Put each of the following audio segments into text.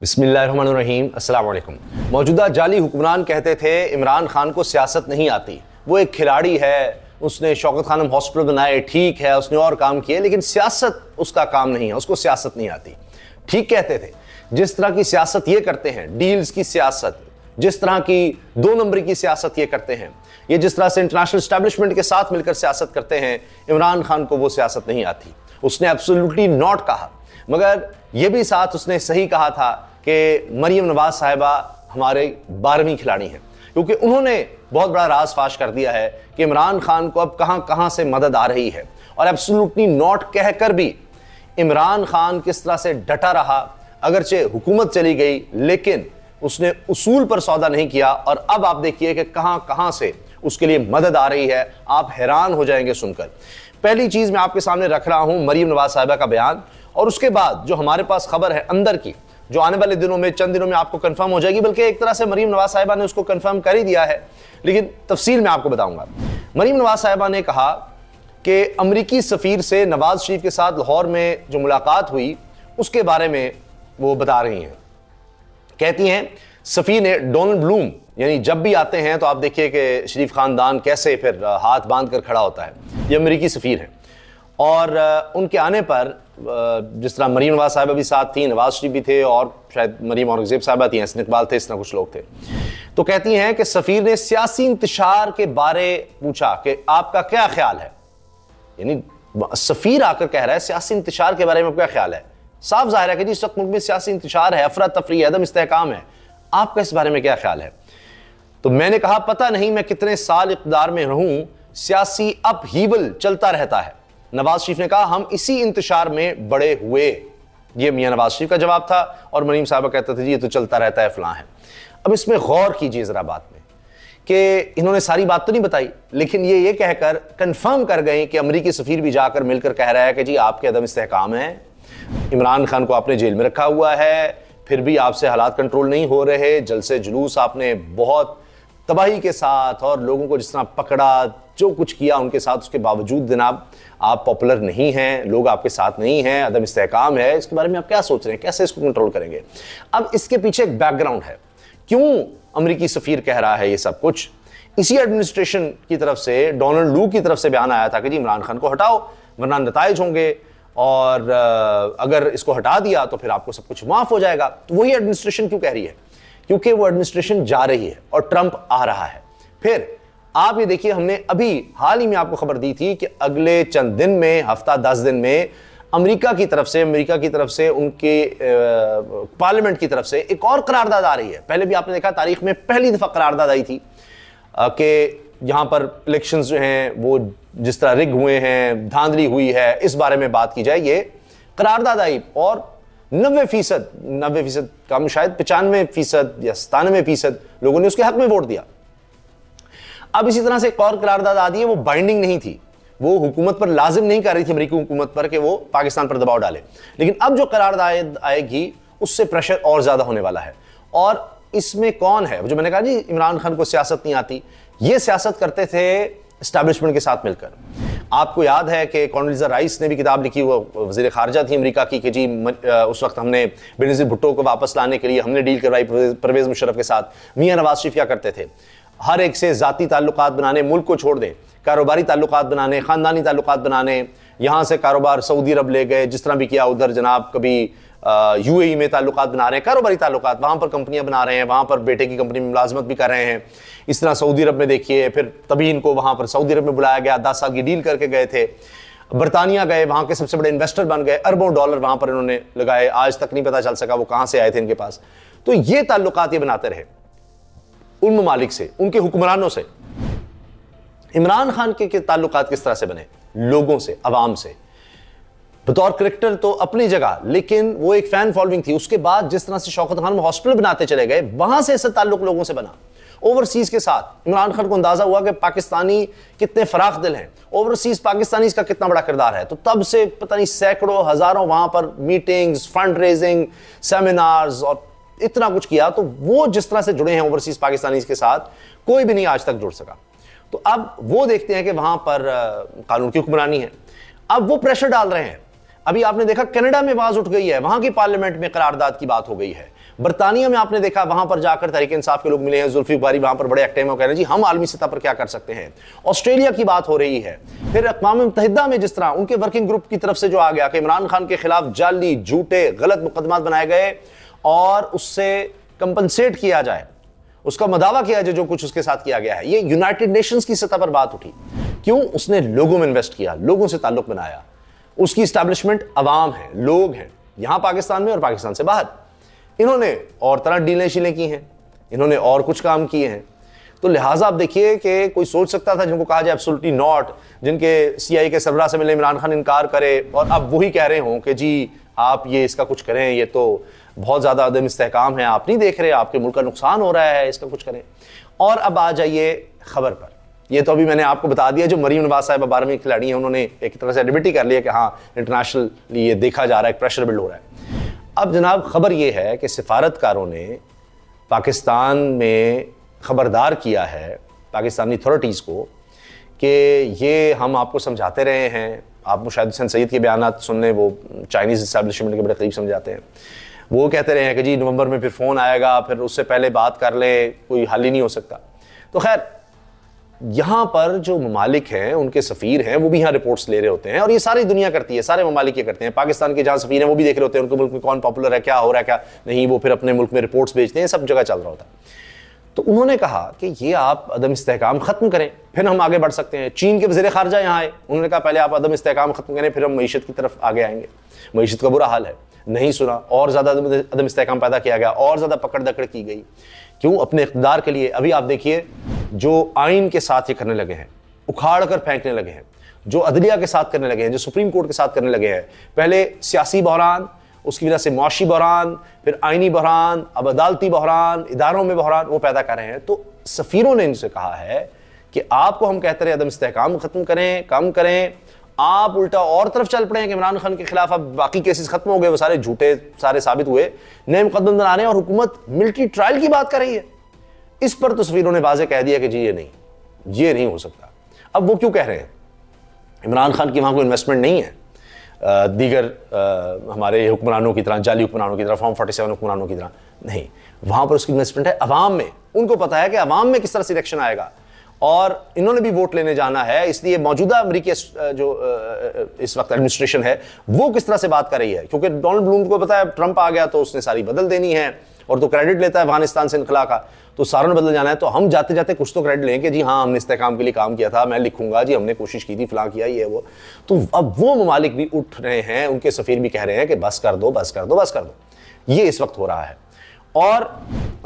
बिस्मिल्लाहिर्रहमानिर्रहीम, अस्सलाम वालेकुम। मौजूदा जाली हुक्मरान कहते थे इमरान खान को सियासत नहीं आती, वो एक खिलाड़ी है, उसने शौकत खानम हॉस्पिटल बनाए, ठीक है, उसने और काम किए, लेकिन सियासत उसका काम नहीं है, उसको सियासत नहीं आती। ठीक कहते थे। जिस तरह की सियासत ये करते हैं, डील्स की सियासत, जिस तरह की 2 नंबर की सियासत ये करते हैं, ये जिस तरह से इंटरनेशनल एस्टैब्लिशमेंट के साथ मिलकर सियासत करते हैं, इमरान खान को वो सियासत नहीं आती। उसने एब्सोल्युटली नॉट कहा, मगर यह भी साथ उसने सही कहा था कि मरियम नवाज साहिबा हमारे 12वीं खिलाड़ी हैं, क्योंकि उन्होंने बहुत बड़ा राज फाश कर दिया है कि इमरान खान को अब कहां कहां से मदद आ रही है। और एब्सोल्युटली नॉट कहकर भी इमरान खान किस तरह से डटा रहा, अगरचे हुकूमत चली गई लेकिन उसने उसूल पर सौदा नहीं किया। और अब आप देखिए कि कहां कहां से उसके लिए मदद आ रही है, आप हैरान हो जाएंगे सुनकर। पहली चीज मैं आपके सामने रख रहा हूं मरियम नवाज साहिबा का बयान, और उसके बाद जो हमारे पास खबर है अंदर की, जो आने वाले दिनों में, चंद दिनों में आपको कंफर्म हो जाएगी, बल्कि एक तरह से मरियम नवाज साहिबा ने उसको कंफर्म कर ही दिया है, लेकिन तफसील में आपको बताऊंगा। मरियम नवाज साहिबा ने कहा कि अमरीकी सफीर से नवाज शरीफ के साथ लाहौर में जो मुलाकात हुई उसके बारे में वो बता रही हैं। कहती हैं सफीर ने डोनाल्ड ब्लूम, यानी जब भी आते हैं तो आप देखिए कि शरीफ खानदान कैसे फिर हाथ बांध कर खड़ा होता है, ये अमरीकी सफीर हैं। और उनके आने पर जिस तरह मरीम नवाज साहिबा भी साथ थी, नवाज शरीफ भी थे, और शायद मरीम औरंगजेब साहिबा थी, हसन इकबाल थे, इस तरह कुछ लोग थे। तो कहती हैं कि सफीर ने सियासी इंतशार के बारे पूछा कि आपका क्या ख्याल है, यानी सफीर आकर कह रहा है सियासी इंतशार के बारे में क्या ख्याल है। साफ जाहिर है कि जी इस वक्त मुल्क में सियासी इंतशार है, अफरा तफरी, अदम इस्तेहकाम है, आपका इस बारे में क्या ख्याल है। तो मैंने कहा पता नहीं मैं कितने साल इक़्तिदार में रहूं, सियासी अपहीवल चलता रहता है। नवाज शरीफ ने कहा हम इसी इंतशार में बड़े हुए, ये मियां नवाज शरीफ का जवाब था। और मरीम साहबा कहते थे जी ये तो चलता रहता है, फलां है। अब इसमें गौर कीजिए जरा बात में कि इन्होंने सारी बात तो नहीं बताई, लेकिन ये कहकर कंफर्म कर गए कि अमरीकी सफीर भी जाकर मिलकर कह रहा है कि जी आपके अदम इस्तेहकाम है, इमरान खान को आपने जेल में रखा हुआ है, फिर भी आपसे हालात कंट्रोल नहीं हो रहे, जलसे जुलूस आपने बहुत तबाही के साथ और लोगों को जिस तरह पकड़ा, जो कुछ किया उनके साथ, उसके बावजूद जनाब आप पॉपुलर नहीं हैं, लोग आपके साथ नहीं हैं, अदम इस्तेहकाम है। इसके बारे में आप क्या सोच रहे हैं, कैसे इसको कंट्रोल करेंगे। अब इसके पीछे एक बैकग्राउंड है, क्यों अमरीकी सफीर कह रहा है ये सब कुछ। इसी एडमिनिस्ट्रेशन की तरफ से, डोनाल्ड लू की तरफ से बयान आया था कि जी इमरान खान को हटाओ वरना नताइज होंगे, और अगर इसको हटा दिया तो फिर आपको सब कुछ माफ हो जाएगा। तो वही एडमिनिस्ट्रेशन क्यों कह रही है, क्योंकि वो एडमिनिस्ट्रेशन जा रही है और ट्रंप आ रहा है। फिर आप ये देखिए, हमने अभी हाल ही में आपको खबर दी थी कि अगले चंद दिन में, हफ्ता 10 दिन में अमेरिका की तरफ से उनके पार्लियामेंट की तरफ से एक और करारदाद आ रही है। पहले भी आपने देखा तारीख में पहली दफा करारदाद आई थी कि यहां पर इलेक्शंस जो हैं वो जिस तरह रिग हुए हैं, धांधली हुई है, इस बारे में बात की जाए। ये करारदाद आई और 90% कम, शायद 95% या 97% लोगों ने उसके हक में वोट दिया। अब इसी तरह से एक और करारदाद आ दी है, वो बाइंडिंग नहीं थी, वो हुकूमत पर लाजिम नहीं कर रही थी अमेरिकी हुकूमत पर कि वो पाकिस्तान पर दबाव डाले, लेकिन अब जो करारदाद आएगी उससे प्रेशर और ज्यादा होने वाला है। और इसमें कौन है, जो मैंने कहा जी इमरान खान को सियासत नहीं आती, ये सियासत करते थे एस्टैब्लिशमेंट के साथ मिलकर। आपको याद है कि कॉन्डोलीज़ा राइस ने भी किताब लिखी, वो वज़ीर ख़ारजा थी अमेरिका की, कि जी उस वक्त हमने बेनज़ीर भुट्टो को वापस लाने के लिए हमने डील करवाई परवेज़ मुशर्रफ के साथ। मियां नवाज शरीफ क्या करते थे, हर एक से ज़ाती ताल्लुकात बनाने, मुल्क को छोड़ दें, कारोबारी ताल्लुकात बनाने, ख़ानदानी ताल्लुकात बनाने, यहाँ से कारोबार सऊदी अरब ले गए, जिस तरह भी किया उधर जनाब, कभी यूएई में ताल्लुकात बना रहे हैं, कारोबारी ताल्लुकात, वहाँ पर कंपनियाँ बना रहे हैं, वहाँ पर बेटे की कंपनी में मुलाजमत भी कर रहे हैं। इस तरह सऊदी अरब में देखिए, फिर तभी इनको वहाँ पर सऊदी अरब में बुलाया गया, 10 साल की डील करके गए थे, बरतानिया गए, वहाँ के सबसे बड़े इन्वेस्टर बन गए, अरबों डॉलर वहाँ पर इन्होंने लगाए, आज तक नहीं पता चल सका वो कहाँ से आए थे इनके पास। तो ये ताल्लुकात ये बनाते रहे उन ममालिक से, उनके हुक्मरानों से। इमरान खान के ताल्लुकात किस तरह से बने, लोगों से, अवाम से। बतौर क्रिकेटर तो अपनी जगह, लेकिन वो एक फैन फॉलोइंग थी। उसके बाद जिस तरह से शौकत खान हॉस्पिटल बनाते चले गए, वहां से ऐसा ताल्लुक लोगों से बना। ओवरसीज के साथ इमरान खान को अंदाजा हुआ कि पाकिस्तानी कितने फराख दिल हैं, ओवरसीज पाकिस्तानी का कितना बड़ा किरदार है। तो तब से पता नहीं सैकड़ों हजारों वहां पर मीटिंग्स, फंड रेजिंग, सेमिनार्स और इतना कुछ किया। तो वो जिस तरह से जुड़े हैं ओवरसीज पाकिस्तानी के साथ, कोई भी नहीं आज तक जुड़ सका। तो अब वो देखते हैं कि वहां पर कानून की हुक्मरानी है, अब वो प्रेशर डाल रहे हैं। अभी आपने देखा कनाडा में आवाज उठ गई है, वहां की पार्लियामेंट में करारदाद की बात हो गई है। बर्तानिया में आपने देखा, वहां पर जाकर तहरीक इंसाफ के लोग मिले हैं, जुल्फिकार बारी वहां पर बड़े एक्टिव कह रहे हैं जी हम आलमी सतह पर क्या कर सकते हैं। ऑस्ट्रेलिया की बात हो रही है। फिर अक़वाम मुत्तहिदा में जिस तरह उनके वर्किंग ग्रुप की तरफ से जो आ गया कि इमरान खान के खिलाफ जाली झूठे गलत मुकदमात बनाए गए और उससे कंपनसेट किया जाए, उसका मदावा किया जाए जो कुछ उसके साथ किया गया है। ये यूनाइटेड नेशंस की सतह पर बात उठी। क्यों? उसने लोगों में इन्वेस्ट किया, लोगों से ताल्लुक बनाया। उसकी एस्टैब्लिशमेंट अवाम है, लोग हैं, यहां पाकिस्तान में और पाकिस्तान से बाहर। इन्होंने और तरह डीलें शीलें की हैं, इन्होंने और कुछ काम किए हैं। तो लिहाजा आप देखिए कि कोई सोच सकता था जिनको कहा जाए एब्सोल्युटली नॉट, जिनके सीआईए के सरबराह से मिले इमरान खान इनकार करे और अब वही कह रहे हों कि जी आप ये इसका कुछ करें, ये तो बहुत ज़्यादा अदम इस्तेहकाम है, आप नहीं देख रहे, आपके मुल्क का नुकसान हो रहा है, इसका कुछ करें। और अब आ जाइए खबर पर। ये तो अभी मैंने आपको बता दिया, जो मरीम नवाज साहिबा 12वीं खिलाड़ी हैं, उन्होंने एक तरह से एडमिट ही कर लिया कि हाँ इंटरनेशनली ये देखा जा रहा है, प्रेशर बिल्ड हो रहा है। अब जनाब खबर ये है कि सिफारतकारों ने पाकिस्तान में खबरदार किया है पाकिस्तानी अथॉरिटीज़ को कि ये हम आपको समझाते रहे हैं। आप मुशाहिद हुसैन सईद के बयानात सुन लें, वो चाइनीज़ इस्टेब्लिशमेंट के बड़े करीब समझाते हैं। वो कहते रहे हैं कि जी नवंबर में फिर फ़ोन आएगा, फिर उससे पहले बात कर ले, कोई हल ही नहीं हो सकता। तो खैर यहाँ पर जो ममालिक हैं, उनके सफ़ीर हैं, वो भी यहाँ रिपोर्ट्स ले रहे होते हैं और ये सारी दुनिया करती है, सारे ममालिक ये करते हैं। पाकिस्तान के जहाँ सफ़ीर हैं वो भी देख रहे होते हैं उनके मुल्क में कौन पॉपुलर है, क्या हो रहा है, क्या नहीं। वो फिर अपने मुल्क में रिपोर्ट्स भेजते हैं, सब जगह चल रहा होता है। तो उन्होंने कहा कि ये आप अदम इस्तेहकाम ख़त्म करें, फिर हम आगे बढ़ सकते हैं। चीन के वज़ीर ख़ारजा यहाँ आए, उन्होंने कहा पहले आप अदम इस्तेहकाम ख़त्म करें, फिर हम मईशत की तरफ आगे आएंगे। मईशत का बुरा हाल है, नहीं सुना, और ज़्यादा अदम इस्तेहकाम पैदा किया गया, और ज़्यादा पकड़ दकड़ की गई। क्यों? अपने इक़्तिदार के लिए। अभी आप देखिए जो आइन के साथ ये करने लगे हैं, उखाड़ कर फेंकने लगे हैं, जो अदलिया के साथ करने लगे हैं, जो सुप्रीम कोर्ट के साथ करने लगे हैं। पहले सियासी बहरान, उसकी वजह से मुआशी बहरान, फिर आइनी बहरान, अब अदालती बहरान, इदारों में बहरान वो पैदा कर रहे हैं। तो सफ़ीरों ने इनसे कहा है कि आपको हम कहते रहे अदम इस्तेहकाम ख़त्म करें, कम करें, आप उल्टा और तरफ चल पड़े हैं कि इमरान खान के खिलाफ अब बाकी केसेस खत्म हो गए, वो सारे झूठे सारे साबित हुए, नए मुकदमे बना रहे हैं और हुकूमत मिलिट्री ट्रायल की बात कर रही है। इस पर तो सफ़ीरों ने वाज़ेह कह दिया कि जी ये नहीं हो सकता। अब वो क्यों कह रहे हैं? इमरान खान की वहाँ कोई इन्वेस्टमेंट नहीं है दीगर हमारे हुक्मरानों की तरह, जाली हुक्मरानों की तरह, फॉर्म 47 हुक्मरानों की तरह नहीं। वहाँ पर उसकी इन्वेस्टमेंट है अवाम में। उनको पता है कि अवाम में किस तरह से इलेक्शन आएगा और इन्होंने भी वोट लेने जाना है। इसलिए मौजूदा अमरीकी जो इस वक्त एडमिनिस्ट्रेशन है वो किस तरह से बात कर रही है, क्योंकि डोनाल्ड ब्लूम को पता है ट्रंप आ गया तो उसने सारी बदल देनी है और तो क्रेडिट लेता है अफगानिस्तान से इनखला का, तो सारों ने बदल जाना है। तो हम जाते जाते कुछ तो क्रेडिट लें कि जी हाँ हमने इस्तेहकाम के लिए काम किया था, मैं लिखूंगा जी हमने कोशिश की थी, फलां किया, ये वो। तो अब वो ममालिक भी उठ रहे हैं, उनके सफ़ीर भी कह रहे हैं कि बस कर दो, बस कर दो, बस कर दो। ये इस वक्त हो रहा है। और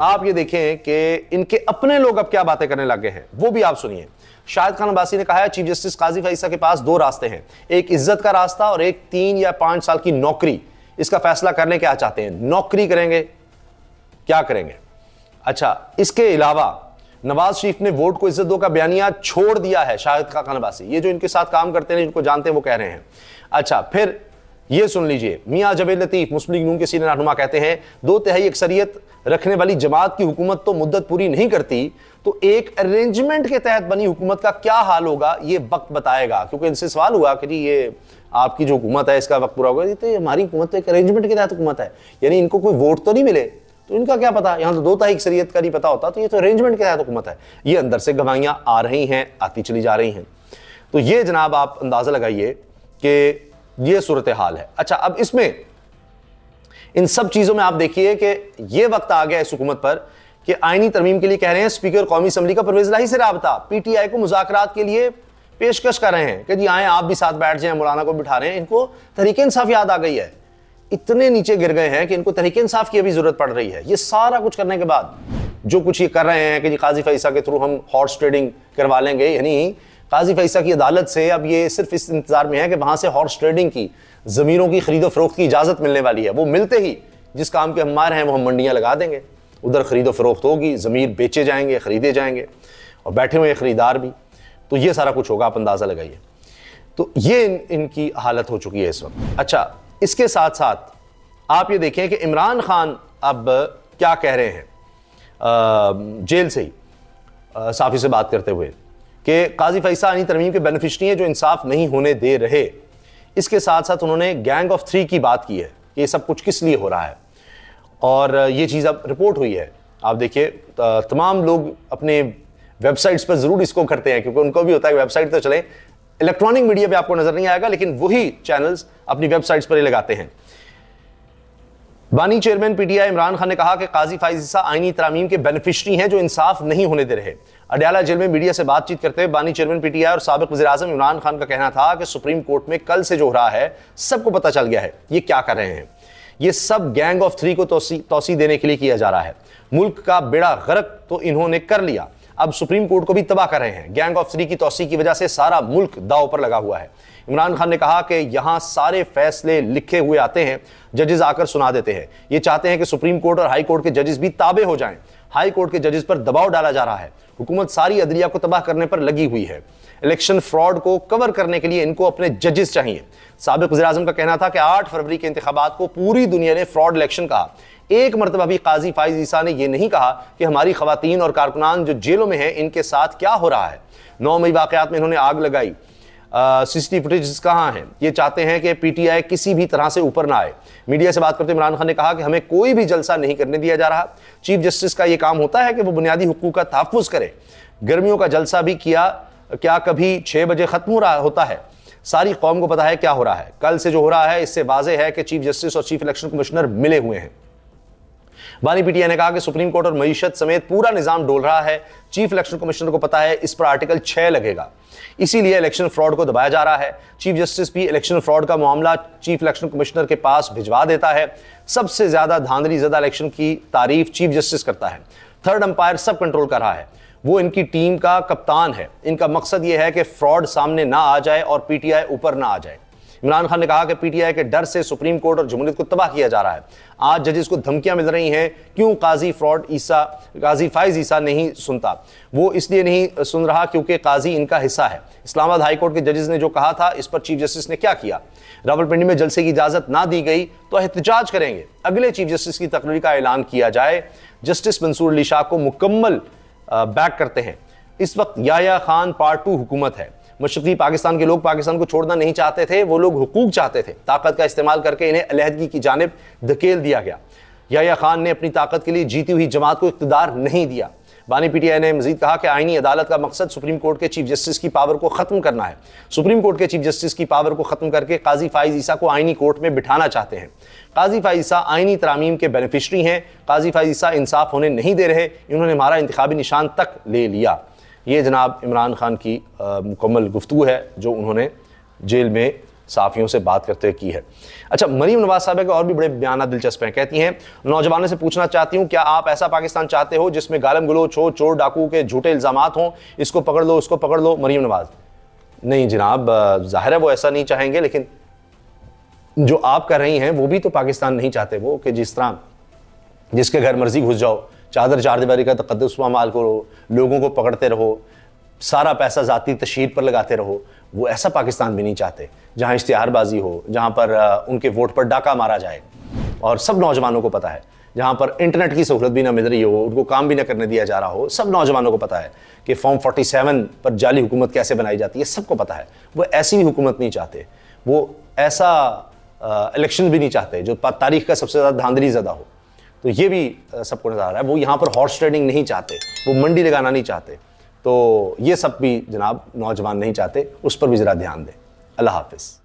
आप ये देखें कि इनके अपने लोग अब क्या बातें करने लगे हैं, वो भी आप सुनिए। शाहिद खान अब्बासी ने कहा है चीफ जस्टिस काजी फैसल के पास दो रास्ते हैं, एक इज्जत का रास्ता और एक 3 या 5 साल की नौकरी। इसका फैसला करने क्या चाहते हैं, नौकरी करेंगे, क्या करेंगे। अच्छा, इसके अलावा नवाज शरीफ ने वोट को इज्जत दो का बयानिया छोड़ दिया है। शाहिद खान अब्बासी, ये जो इनके साथ काम करते हैं, जिनको जानते हैं, वो कह रहे हैं। अच्छा, फिर ये सुन लीजिए, मियां जवेद लतीफ मुस्लिम लीग नून के सीनियर रहनुमा कहते हैं 2/3 अक्सरियत रखने वाली जमात की हुकूमत तो मुद्दत पूरी नहीं करती, तो एक अरेंजमेंट के तहत बनी हुकूमत का क्या हाल होगा ये वक्त बताएगा। क्योंकि इनसे सवाल हुआ कि जी ये आपकी जो हुकूमत है इसका वक्त पूरा होगा, तो ये हमारी हुकूमत तो एक अरेंजमेंट के तहत हुकूमत है, यानी इनको कोई वोट तो नहीं मिले, तो इनका क्या पता, यहाँ तो 2/3 अक्सरियत का नहीं पता होता, तो ये तो अरेंजमेंट के तहत हुकूमत है। ये अंदर से गवाहियां आ रही हैं, आती चली जा रही हैं। तो ये जनाब आप अंदाजा लगाइए कि ये सूरत हाल है। अच्छा, अब इसमें इन सब चीजों में आप देखिए कि ये वक्त आ गया इस हुकूमत पर कि आईनी तरमीम के लिए कह रहे हैं स्पीकर कौमी असम्बली का परवेज इलाही से राबता पीटीआई को मुज़ाकरात के लिए पेशकश कर रहे हैं कि जी आए आप भी साथ बैठ जाएं, मौलाना को बिठा रहे हैं। इनको तहरीक इंसाफ याद आ गई है, इतने नीचे गिर गए हैं कि इनको तहरीक इंसाफ की अभी जरूरत पड़ रही है। ये सारा कुछ करने के बाद जो कुछ ये कर रहे हैं कि जी काजी फैसल के थ्रू हम हॉर्स ट्रेडिंग करवा लेंगे, यानी काजी फैसल की अदालत से अब ये सिर्फ इस इंतजार में है कि वहां से हॉर्स ट्रेडिंग की, जमीनों की खरीदो फरोख्त की इजाजत मिलने वाली है। वो मिलते ही जिस काम के हम मार हैं वो हम मंडियां लगा देंगे, उधर खरीदो फरोख्त होगी, जमीन बेचे जाएंगे, खरीदे जाएंगे और बैठे हुए खरीदार भी। तो ये सारा कुछ होगा, आप अंदाजा लगाइए। तो ये इनकी हालत हो चुकी है इस वक्त। अच्छा, इसके साथ साथ आप ये देखें कि इमरान खान अब क्या कह रहे हैं जेल से ही साफी से बात करते हुए कि काजी फैसल आईनी तरमीम के बेनिफिशरी हैं जो इंसाफ नहीं होने दे रहे। इसके साथ साथ उन्होंने गैंग ऑफ 3 की बात की है कि ये सब कुछ किस लिए हो रहा है, और ये चीज़ अब रिपोर्ट हुई है। आप देखिए तमाम लोग अपने वेबसाइट्स पर जरूर इसको करते हैं, क्योंकि उनको भी होता है वेबसाइट तो चले, इलेक्ट्रॉनिक मीडिया पे आपको नजर नहीं आएगा, लेकिन वही चैनल्स अपनी वेबसाइट्स पर ही लगाते हैं। बानी चेयरमैन पीटीआई इमरान खान ने कहा कि काजी फाइज ईसा आईनी तरामीम के बेनिफिशरी हैं जो इंसाफ नहीं होने दे रहे। अडयाला जेल में मीडिया से बातचीत करते हुए बानी चेयरमैन पीटीआई और साबिक वज़ीर-ए-आज़म इमरान खान का कहना था कि सुप्रीम कोर्ट में कल से जो हो रहा है सबको पता चल गया है ये क्या कर रहे हैं। ये सब गैंग ऑफ 3 को तौसी देने के लिए किया जा रहा है। मुल्क का बेड़ा गर्क तो इन्होंने कर लिया, अब सुप्रीम कोर्ट को भी तबाह कर रहे हैं। गैंग ऑफ 3 की तौसी की वजह से सारा मुल्क दांव पर लगा हुआ है। इमरान खान ने कहा कि यहां सारे फैसले लिखे हुए आते हैं, जजेस आकर सुना देते हैं। ये चाहते हैं कि सुप्रीम कोर्ट और हाई कोर्ट के जजेस भी ताबे हो जाएं। हाई कोर्ट के जजेस पर दबाव डाला जा रहा है। हुकूमत सारी अदलिया को तबाह करने पर लगी हुई है। इलेक्शन फ्रॉड को कवर करने के लिए इनको अपने जजेस चाहिए। साबिक वज़ीर-ए-आज़म का कहना था कि 8 फरवरी के इंतखाबात को पूरी दुनिया ने फ्रॉड इलेक्शन कहा। एक मरतबा भी काजी फाइज ईसा ने यह नहीं कहा कि हमारी खवातीन और कारकुनान जो जेलों में हैं इनके साथ क्या हो रहा है। 9 मई वाकयात में इन्होंने आग लगाई। सीसीटीवी फुटेज कहां है? ये चाहते हैं कि पीटीआई किसी भी तरह से ऊपर ना आए। मीडिया से बात करते इमरान खान ने कहा कि हमें कोई भी जलसा नहीं करने दिया जा रहा। चीफ जस्टिस का यह काम होता है कि वो बुनियादी हुकूक का तहफ़्फ़ुज़ करे। गर्मियों का जलसा भी किया, क्या कभी 6 बजे खत्म हो रहा होता है? सारी कौम को पता है क्या हो रहा है। कल से जो हो रहा है इससे वाज़ेह है कि चीफ जस्टिस और चीफ इलेक्शन कमिश्नर मिले हुए हैं। बानी पीटीआई ने कहा कि सुप्रीम कोर्ट और मईशत समेत पूरा निजाम डोल रहा है। चीफ इलेक्शन कमिश्नर को पता है इस पर आर्टिकल 6 लगेगा, इसीलिए इलेक्शन फ्रॉड को दबाया जा रहा है। चीफ जस्टिस भी इलेक्शन फ्रॉड का मामला चीफ इलेक्शन कमिश्नर के पास भिजवा देता है। सबसे ज्यादा धांधली ज़दा इलेक्शन की तारीफ चीफ जस्टिस करता है। थर्ड अंपायर सब कंट्रोल कर रहा है, वो इनकी टीम का कप्तान है। इनका मकसद यह है कि फ्रॉड सामने ना आ जाए और पीटीआई ऊपर ना आ जाए। इमरान खान ने कहा कि पीटीआई के डर से सुप्रीम कोर्ट और जमहूरियत को तबाह किया जा रहा है। आज जजेस को धमकियां मिल रही हैं, क्यों काजी फाइज ईसा नहीं सुनता? वो इसलिए नहीं सुन रहा क्योंकि काजी इनका हिस्सा है। इस्लामाबाद हाई कोर्ट के जजेस ने जो कहा था इस पर चीफ जस्टिस ने क्या किया? रावलपिंडी में जलसे की इजाजत ना दी गई तो एहतजाज करेंगे। अगले चीफ जस्टिस की तकरीर का ऐलान किया जाए। जस्टिस मंसूर अली शाह को मुकम्मल बैक करते हैं। इस वक्त याह्या खान पार्ट 2 हुकूमत है। मशरकी पाकिस्तान के लोग पाकिस्तान को छोड़ना नहीं चाहते थे, वो लोग हुकूक चाहते थे। ताकत का इस्तेमाल करके इन्हें अलहदगी की जानिब धकेल दिया गया। याह्या खान ने अपनी ताकत के लिए जीती हुई जमात को इख्तिदार नहीं दिया। बानी पीटीआई ने मजीद कहा कि आईनी अदालत का मकसद सुप्रीम कोर्ट के चीफ जस्टिस की पावर को खत्म करना है। सुप्रीम कोर्ट के चीफ जस्टिस की पावर को खत्म करके काजी फाइज ईसा को आईनी कोर्ट में बिठाना चाहते हैं। काजी फाइज ईसा आईनी तरामीम के बेनिफिशरी हैं। काजी फाइज ईसा इंसाफ होने नहीं दे रहे, इन्होंने हमारा इंतखाबी निशान तक ले लिया। ये जनाब इमरान खान की मुकम्मल गुफ्तगू है जो उन्होंने जेल में साफियों से बात करते हुए की है। अच्छा, मरीम नवाज साहब के और भी बड़े बयान दिलचस्प हैं। कहती हैं, नौजवानों से पूछना चाहती हूँ, क्या आप ऐसा पाकिस्तान चाहते हो जिसमें गालम गलोच हो, चोर डाकू के झूठे इल्जामात हों, इसको पकड़ लो उसको पकड़ लो? मरीम नवाज नहीं जनाब, जाहिर है वो ऐसा नहीं चाहेंगे, लेकिन जो आप कर रही हैं वो भी तो पाकिस्तान नहीं चाहते। वो कि जिस तरह जिसके घर मर्जी घुस जाओ, चादर चारदीवारी का तकद्दुस माल करो, लोगों को पकड़ते रहो, सारा पैसा जाती तशहीर पर लगाते रहो, वो ऐसा पाकिस्तान भी नहीं चाहते जहां इश्तिहारबाजी हो, जहां पर उनके वोट पर डाका मारा जाए। और सब नौजवानों को पता है, जहां पर इंटरनेट की सहूलत भी ना मिल रही हो, उनको काम भी ना करने दिया जा रहा हो, सब नौजवानों को पता है कि फॉर्म 47 पर जाली हुकूमत कैसे बनाई जाती है, सबको पता है। वो ऐसी भी हुकूमत नहीं चाहते, वो ऐसा इलेक्शन भी नहीं चाहते जो तारीख का सबसे ज़्यादा धांधली ज़्यादा हो। तो ये भी सबको नजर आ रहा है। वो यहाँ पर हॉर्स ट्रेडिंग नहीं चाहते, वो मंडी लगाना नहीं चाहते। तो ये सब भी जनाब नौजवान नहीं चाहते, उस पर भी ज़रा ध्यान दें। अल्लाह हाफिज़।